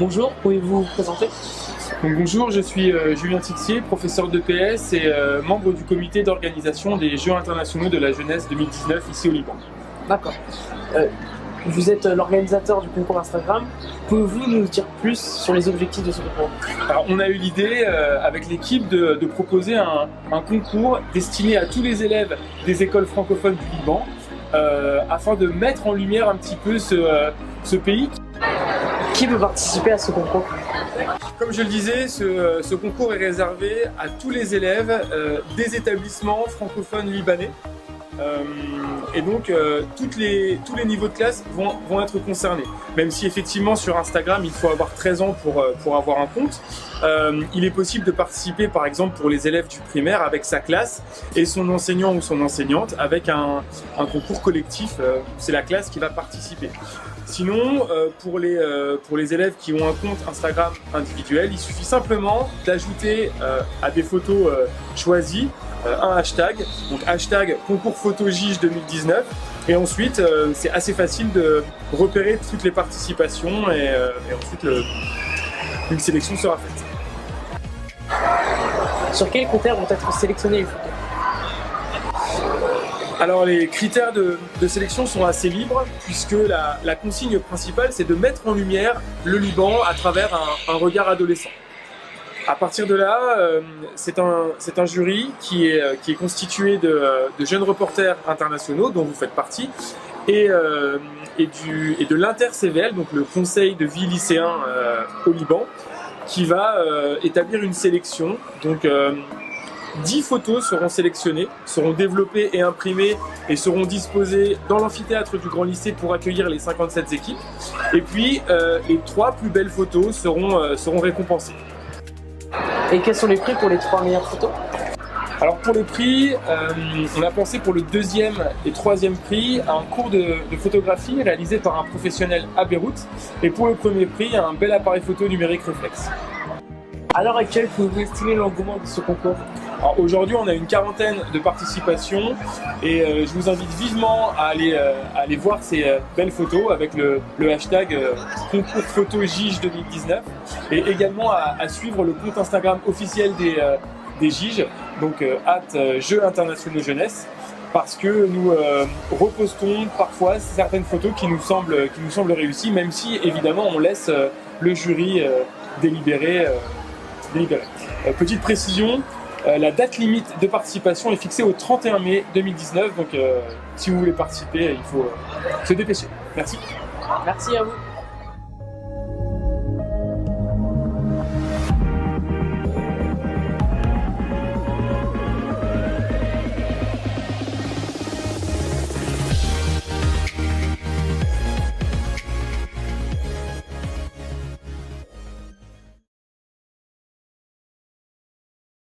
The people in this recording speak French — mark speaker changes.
Speaker 1: Bonjour, pouvez-vous vous présenter?
Speaker 2: Donc, bonjour, je suis Julien Tixier, professeur d'EPS et membre du comité d'organisation des Jeux internationaux de la jeunesse 2019 ici au Liban.
Speaker 1: D'accord. Vous êtes l'organisateur du concours Instagram. Pouvez-vous nous dire plus sur les objectifs de ce concours?
Speaker 2: Alors, on a eu l'idée avec l'équipe de proposer un concours destiné à tous les élèves des écoles francophones du Liban afin de mettre en lumière un petit peu ce pays.
Speaker 1: Qui peut participer à ce concours?
Speaker 2: Comme je le disais, ce concours est réservé à tous les élèves des établissements francophones libanais. Et donc tous les niveaux de classe vont être concernés. Même si effectivement sur Instagram il faut avoir 13 ans pour avoir un compte, il est possible de participer par exemple pour les élèves du primaire avec sa classe et son enseignant ou son enseignante avec un concours collectif, c'est la classe qui va participer. Sinon, pour les élèves qui ont un compte Instagram individuel, il suffit simplement d'ajouter à des photos choisies un hashtag, donc hashtag concours photo JIJ 2019, et ensuite c'est assez facile de repérer toutes les participations et ensuite une sélection sera faite.
Speaker 1: Sur quels critères vont être sélectionnées les photos?
Speaker 2: Alors les critères de sélection sont assez libres puisque la consigne principale c'est de mettre en lumière le Liban à travers un regard adolescent. À partir de là, c'est un jury qui est constitué de jeunes reporters internationaux dont vous faites partie et de l'Inter-CVL, donc le conseil de vie lycéen au Liban, qui va établir une sélection. Donc 10 photos seront sélectionnées, seront développées et imprimées et seront disposées dans l'amphithéâtre du Grand Lycée pour accueillir les 57 équipes. Et puis les 3 plus belles photos seront récompensées.
Speaker 1: Et quels sont les prix pour les 3 meilleures photos?
Speaker 2: Alors pour les prix, on a pensé pour le 2e et 3e prix à un cours de photographie réalisé par un professionnel à Beyrouth. Et pour le premier prix, un bel appareil photo numérique réflexe.
Speaker 1: À l'heure actuelle, pouvez-vous estimer l'engouement de ce concours?
Speaker 2: Alors aujourd'hui, on a une quarantaine de participations et je vous invite vivement à aller voir ces belles photos avec le hashtag concours photo JIJ 2019 et également à suivre le compte Instagram officiel des JIJ, donc Jeux internationaux jeunesse, parce que nous repostons parfois certaines photos qui nous semblent réussies, même si évidemment on laisse le jury délibérer. Petite précision, la date limite de participation est fixée au 31 mai 2019, donc si vous voulez participer, il faut se dépêcher. Merci.
Speaker 1: Merci à vous.